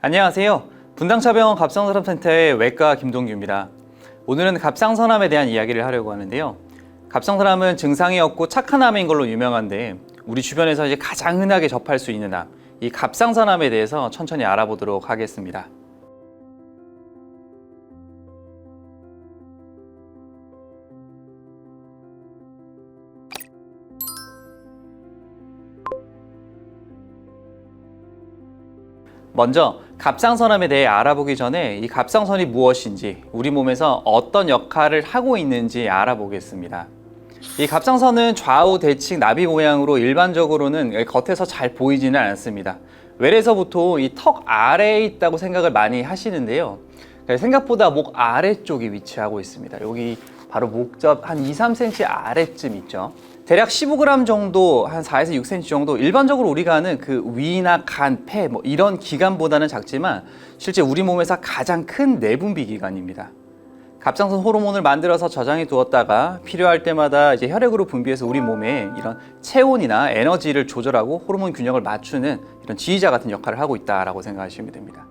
안녕하세요. 분당차병원 갑상선암센터의 외과 김동규입니다. 오늘은 갑상선암에 대한 이야기를 하려고 하는데요. 갑상선암은 증상이 없고 착한 암인 걸로 유명한데 우리 주변에서 이제 가장 흔하게 접할 수 있는 암, 이 갑상선암에 대해서 천천히 알아보도록 하겠습니다. 먼저 갑상선암에 대해 알아보기 전에 이 갑상선이 무엇인지, 우리 몸에서 어떤 역할을 하고 있는지 알아보겠습니다. 이 갑상선은 좌우 대칭 나비 모양으로 일반적으로는 겉에서 잘 보이지는 않습니다. 외래에서 보통 이 턱 아래에 있다고 생각을 많이 하시는데요. 생각보다 목 아래쪽에 위치하고 있습니다. 여기 바로 목접 한 2-3cm 아래쯤 있죠. 대략 15g 정도, 한 4에서 6cm 정도, 일반적으로 우리가 아는 그 위나 간, 폐 뭐 이런 기관보다는 작지만 실제 우리 몸에서 가장 큰 내분비 기관입니다. 갑상선 호르몬을 만들어서 저장해 두었다가 필요할 때마다 이제 혈액으로 분비해서 우리 몸에 이런 체온이나 에너지를 조절하고 호르몬 균형을 맞추는 이런 지휘자 같은 역할을 하고 있다라고 생각하시면 됩니다.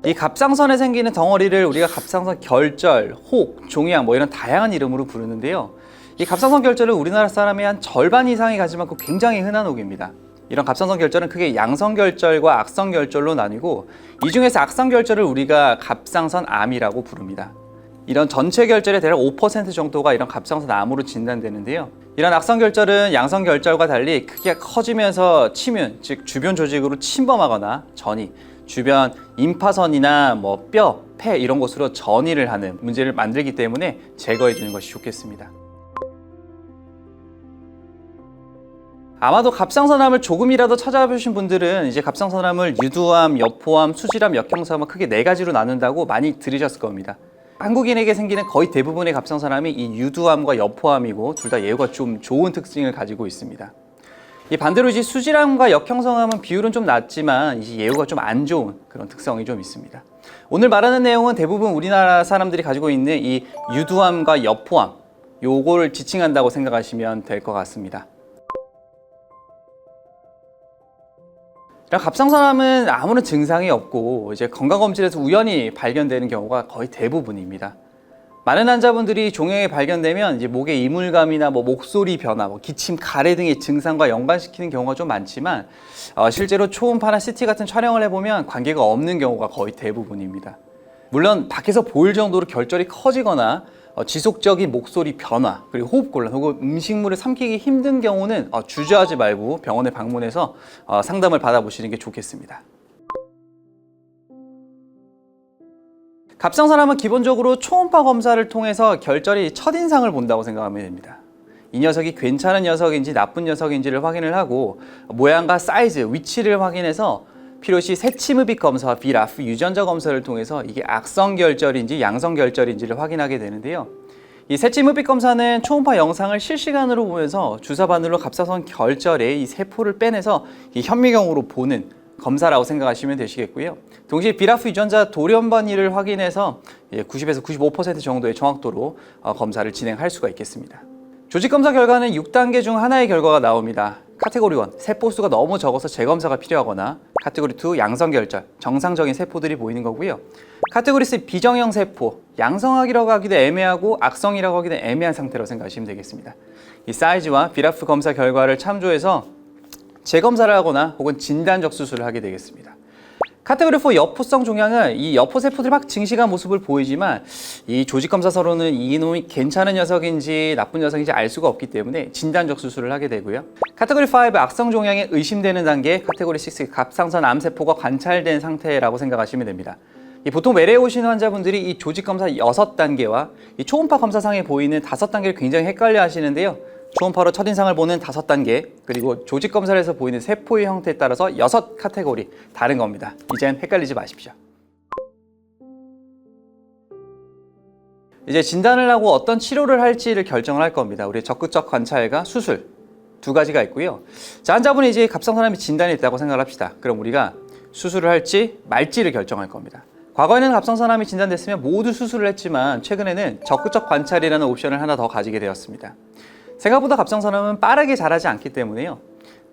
이 갑상선에 생기는 덩어리를 우리가 갑상선 결절, 혹, 종양 뭐 이런 다양한 이름으로 부르는데요. 이 갑상선 결절은 우리나라 사람의 한 절반 이상이 가지고 있고 굉장히 흔한 혹입니다. 이런 갑상선 결절은 크게 양성 결절과 악성 결절로 나뉘고, 이 중에서 악성 결절을 우리가 갑상선암이라고 부릅니다. 이런 전체 결절의 대략 5% 정도가 이런 갑상선암으로 진단되는데요. 이런 악성 결절은 양성 결절과 달리 크기가 커지면서 침윤, 즉 주변 조직으로 침범하거나 전이, 주변 임파선이나 뭐 뼈, 폐 이런 곳으로 전이를 하는 문제를 만들기 때문에 제거해 주는 것이 좋겠습니다. 아마도 갑상선암을 조금이라도 찾아보신 분들은 이제 갑상선암을 유두암, 여포암, 수질암, 역형선암 크게 4가지로 나눈다고 많이 들으셨을 겁니다. 한국인에게 생기는 거의 대부분의 갑상선암이 이 유두암과 여포암이고 둘 다 예후가 좀 좋은 특징을 가지고 있습니다. 이 반대로 이제 수질암과 역형성암은 비율은 좀 낮지만 이제 예후가 좀 안 좋은 그런 특성이 좀 있습니다. 오늘 말하는 내용은 대부분 우리나라 사람들이 가지고 있는 이 유두암과 여포암, 요거를 지칭한다고 생각하시면 될 것 같습니다. 갑상선암은 아무런 증상이 없고 이제 건강검진에서 우연히 발견되는 경우가 거의 대부분입니다. 많은 환자분들이 종양이 발견되면 이제 목의 이물감이나 뭐 목소리 변화, 뭐 기침, 가래 등의 증상과 연관시키는 경우가 좀 많지만 실제로 초음파나 CT 같은 촬영을 해보면 관계가 없는 경우가 거의 대부분입니다. 물론 밖에서 보일 정도로 결절이 커지거나 지속적인 목소리 변화, 그리고 호흡곤란 혹은 음식물을 삼키기 힘든 경우는 주저하지 말고 병원에 방문해서 상담을 받아보시는 게 좋겠습니다. 갑상선암은 기본적으로 초음파 검사를 통해서 결절이 첫인상을 본다고 생각하면 됩니다. 이 녀석이 괜찮은 녀석인지 나쁜 녀석인지를 확인을 하고 모양과 사이즈, 위치를 확인해서 필요시 새침흡입 검사와 비라프 유전자 검사를 통해서 이게 악성 결절인지 양성 결절인지를 확인하게 되는데요. 이 새침흡입 검사는 초음파 영상을 실시간으로 보면서 주사 바늘로 갑상선 결절의 이 세포를 빼내서 이 현미경으로 보는 검사라고 생각하시면 되시겠고요. 동시에 비라프 유전자 돌연변이를 확인해서 90에서 95% 정도의 정확도로 검사를 진행할 수가 있겠습니다. 조직검사 결과는 6단계 중 하나의 결과가 나옵니다. 카테고리 1, 세포수가 너무 적어서 재검사가 필요하거나, 카테고리 2, 양성결절, 정상적인 세포들이 보이는 거고요. 카테고리 3, 비정형 세포, 양성학이라고 하기도 애매하고 악성이라고 하기도 애매한 상태로 생각하시면 되겠습니다. 이 사이즈와 비라프 검사 결과를 참조해서 재검사를 하거나 혹은 진단적 수술을 하게 되겠습니다. 카테고리 4 여포성 종양은 이 여포 세포들이 막 증식한 모습을 보이지만 이 조직검사서로는 이놈이 괜찮은 녀석인지 나쁜 녀석인지 알 수가 없기 때문에 진단적 수술을 하게 되고요. 카테고리 5 악성 종양이 의심되는 단계, 카테고리 6 갑상선 암세포가 관찰된 상태라고 생각하시면 됩니다. 보통 외래에 오시는 환자분들이 이 조직검사 6단계와 이 초음파 검사상에 보이는 5단계를 굉장히 헷갈려 하시는데요. 초음파로 첫인상을 보는 5단계, 그리고 조직검사에서 보이는 세포의 형태에 따라서 6카테고리 다른 겁니다. 이젠 헷갈리지 마십시오. 이제 진단을 하고 어떤 치료를 할지를 결정을 할 겁니다. 우리 적극적 관찰과 수술 2가지가 있고요. 자, 환자분이 이제 갑상선암이 진단이 됐다고 생각을 합시다. 그럼 우리가 수술을 할지 말지를 결정할 겁니다. 과거에는 갑상선암이 진단됐으면 모두 수술을 했지만 최근에는 적극적 관찰이라는 옵션을 하나 더 가지게 되었습니다. 생각보다 갑상선암은 빠르게 자라지 않기 때문에요.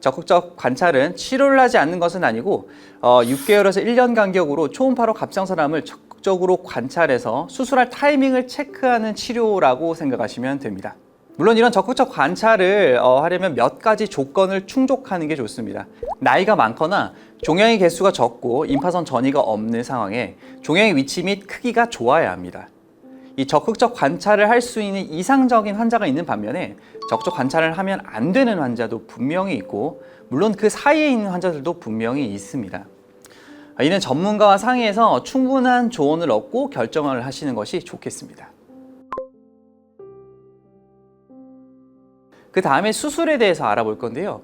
적극적 관찰은 치료를 하지 않는 것은 아니고 6개월에서 1년 간격으로 초음파로 갑상선암을 적극적으로 관찰해서 수술할 타이밍을 체크하는 치료라고 생각하시면 됩니다. 물론 이런 적극적 관찰을 하려면 몇 가지 조건을 충족하는 게 좋습니다. 나이가 많거나 종양의 개수가 적고 임파선 전이가 없는 상황에 종양의 위치 및 크기가 좋아야 합니다. 이 적극적 관찰을 할 수 있는 이상적인 환자가 있는 반면에 적극적 관찰을 하면 안 되는 환자도 분명히 있고, 물론 그 사이에 있는 환자들도 분명히 있습니다. 이는 전문가와 상의해서 충분한 조언을 얻고 결정을 하시는 것이 좋겠습니다. 그 다음에 수술에 대해서 알아볼 건데요.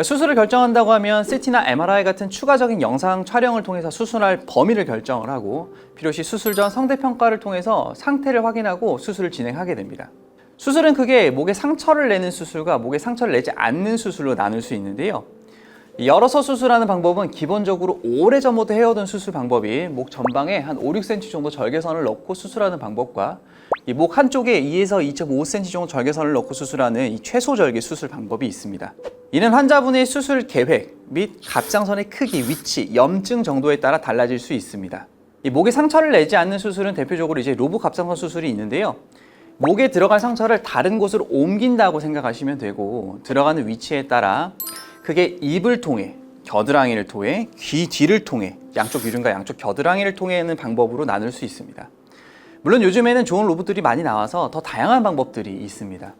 수술을 결정한다고 하면 CT나 MRI 같은 추가적인 영상 촬영을 통해서 수술할 범위를 결정을 하고, 필요시 수술 전 성대평가를 통해서 상태를 확인하고 수술을 진행하게 됩니다. 수술은 크게 목에 상처를 내는 수술과 목에 상처를 내지 않는 수술로 나눌 수 있는데요. 열어서 수술하는 방법은 기본적으로 오래전부터 해오던 수술 방법이 목 전방에 한 5, 6cm 정도 절개선을 넣고 수술하는 방법과 이 목 한쪽에 2에서 2.5cm 정도 절개선을 넣고 수술하는 이 최소 절개 수술 방법이 있습니다. 이는 환자분의 수술 계획 및 갑상선의 크기, 위치, 염증 정도에 따라 달라질 수 있습니다. 이 목에 상처를 내지 않는 수술은 대표적으로 이제 로브 갑상선 수술이 있는데요. 목에 들어갈 상처를 다른 곳으로 옮긴다고 생각하시면 되고, 들어가는 위치에 따라 크게 입을 통해, 겨드랑이를 통해, 귀 뒤를 통해, 양쪽 유륜과 양쪽 겨드랑이를 통해는 방법으로 나눌 수 있습니다. 물론 요즘에는 좋은 로봇들이 많이 나와서 더 다양한 방법들이 있습니다.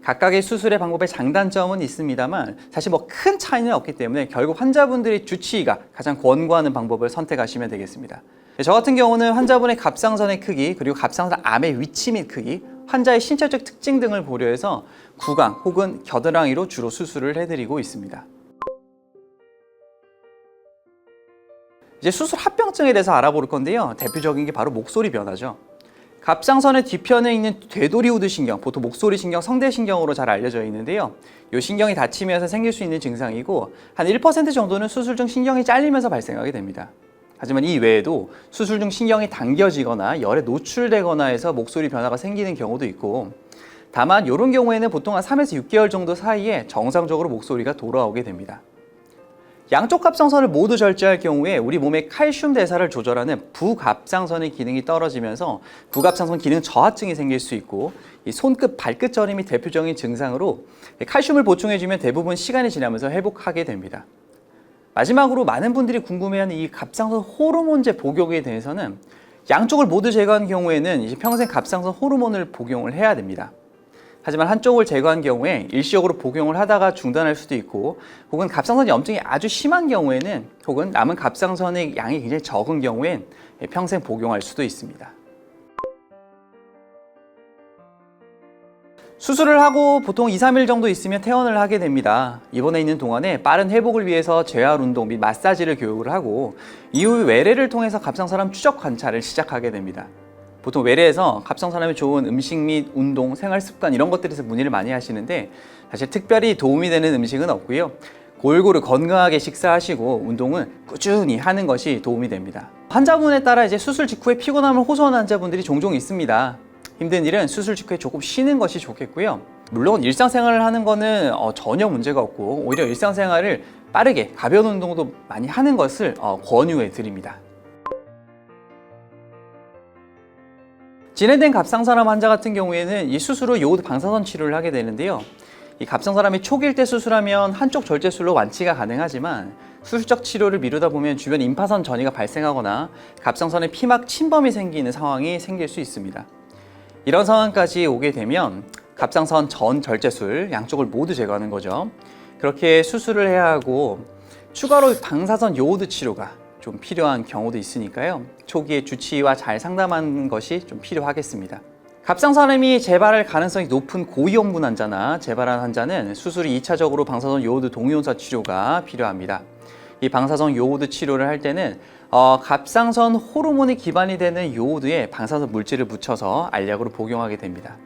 각각의 수술의 방법의 장단점은 있습니다만 사실 뭐 큰 차이는 없기 때문에 결국 환자분들의 주치의가 가장 권고하는 방법을 선택하시면 되겠습니다. 저 같은 경우는 환자분의 갑상선의 크기, 그리고 갑상선 암의 위치 및 크기, 환자의 신체적 특징 등을 고려해서 구강 혹은 겨드랑이로 주로 수술을 해드리고 있습니다. 이제 수술 합병증에 대해서 알아볼 건데요. 대표적인 게 바로 목소리 변화죠. 갑상선의 뒤편에 있는 되도리우드 신경, 보통 목소리 신경, 성대 신경으로 잘 알려져 있는데요. 이 신경이 다치면서 생길 수 있는 증상이고, 한 1% 정도는 수술 중 신경이 잘리면서 발생하게 됩니다. 하지만 이 외에도 수술 중 신경이 당겨지거나 열에 노출되거나 해서 목소리 변화가 생기는 경우도 있고, 다만 이런 경우에는 보통 한 3에서 6개월 정도 사이에 정상적으로 목소리가 돌아오게 됩니다. 양쪽 갑상선을 모두 절제할 경우에 우리 몸의 칼슘 대사를 조절하는 부갑상선의 기능이 떨어지면서 부갑상선 기능 저하증이 생길 수 있고, 이 손끝, 발끝 저림이 대표적인 증상으로 칼슘을 보충해주면 대부분 시간이 지나면서 회복하게 됩니다. 마지막으로 많은 분들이 궁금해하는 이 갑상선 호르몬제 복용에 대해서는 양쪽을 모두 제거한 경우에는 이제 평생 갑상선 호르몬을 복용을 해야 됩니다. 하지만 한쪽을 제거한 경우에 일시적으로 복용을 하다가 중단할 수도 있고, 혹은 갑상선 염증이 아주 심한 경우에는, 혹은 남은 갑상선의 양이 굉장히 적은 경우엔 평생 복용할 수도 있습니다. 수술을 하고 보통 2, 3일 정도 있으면 퇴원을 하게 됩니다. 입원해 있는 동안에 빠른 회복을 위해서 재활 운동 및 마사지를 교육을 하고, 이후 외래를 통해서 갑상선암 추적 관찰을 시작하게 됩니다. 보통 외래에서 갑상선암에 좋은 음식 및 운동, 생활 습관 이런 것들에서 문의를 많이 하시는데, 사실 특별히 도움이 되는 음식은 없고요. 골고루 건강하게 식사하시고 운동은 꾸준히 하는 것이 도움이 됩니다. 환자분에 따라 이제 수술 직후에 피곤함을 호소하는 환자분들이 종종 있습니다. 힘든 일은 수술 직후에 조금 쉬는 것이 좋겠고요. 물론 일상생활을 하는 거는 전혀 문제가 없고, 오히려 일상생활을 빠르게 가벼운 운동도 많이 하는 것을 권유해 드립니다. 진행된 갑상선암 환자 같은 경우에는 이 수술 후 요오드 방사선 치료를 하게 되는데요. 이 갑상선암이 초기일 때 수술하면 한쪽 절제술로 완치가 가능하지만, 수술적 치료를 미루다 보면 주변 임파선 전이가 발생하거나 갑상선에 피막 침범이 생기는 상황이 생길 수 있습니다. 이런 상황까지 오게 되면 갑상선 전 절제술 양쪽을 모두 제거하는 거죠. 그렇게 수술을 해야 하고, 추가로 방사선 요오드 치료가 좀 필요한 경우도 있으니까요. 초기에 주치의와 잘 상담하는 것이 좀 필요하겠습니다. 갑상선암이 재발할 가능성이 높은 고위험군 환자나 재발한 환자는 수술 후 2차적으로 방사선 요오드 동위원사 치료가 필요합니다. 이 방사선 요오드 치료를 할 때는 갑상선 호르몬이 기반이 되는 요오드에 방사선 물질을 묻혀서 알약으로 복용하게 됩니다.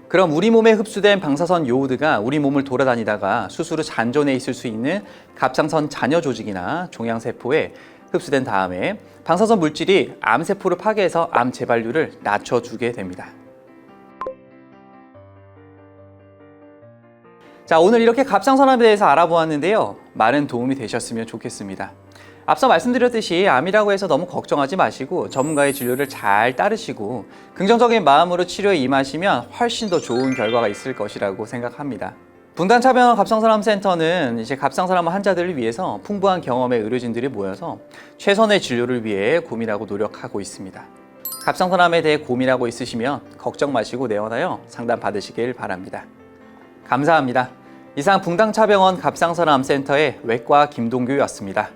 그럼 우리 몸에 흡수된 방사선 요오드가 우리 몸을 돌아다니다가 수술 후 잔존해 있을 수 있는 갑상선 잔여 조직이나 종양세포에 흡수된 다음에 방사선 물질이 암세포를 파괴해서 암 재발률을 낮춰주게 됩니다. 자, 오늘 이렇게 갑상선암에 대해서 알아보았는데요. 많은 도움이 되셨으면 좋겠습니다. 앞서 말씀드렸듯이 암이라고 해서 너무 걱정하지 마시고 전문가의 진료를 잘 따르시고 긍정적인 마음으로 치료에 임하시면 훨씬 더 좋은 결과가 있을 것이라고 생각합니다. 분당차병원 갑상선암센터는 이제 갑상선암 환자들을 위해서 풍부한 경험의 의료진들이 모여서 최선의 진료를 위해 고민하고 노력하고 있습니다. 갑상선암에 대해 고민하고 있으시면 걱정 마시고 내원하여 상담 받으시길 바랍니다. 감사합니다. 이상 분당차병원 갑상선암센터의 외과 김동규였습니다.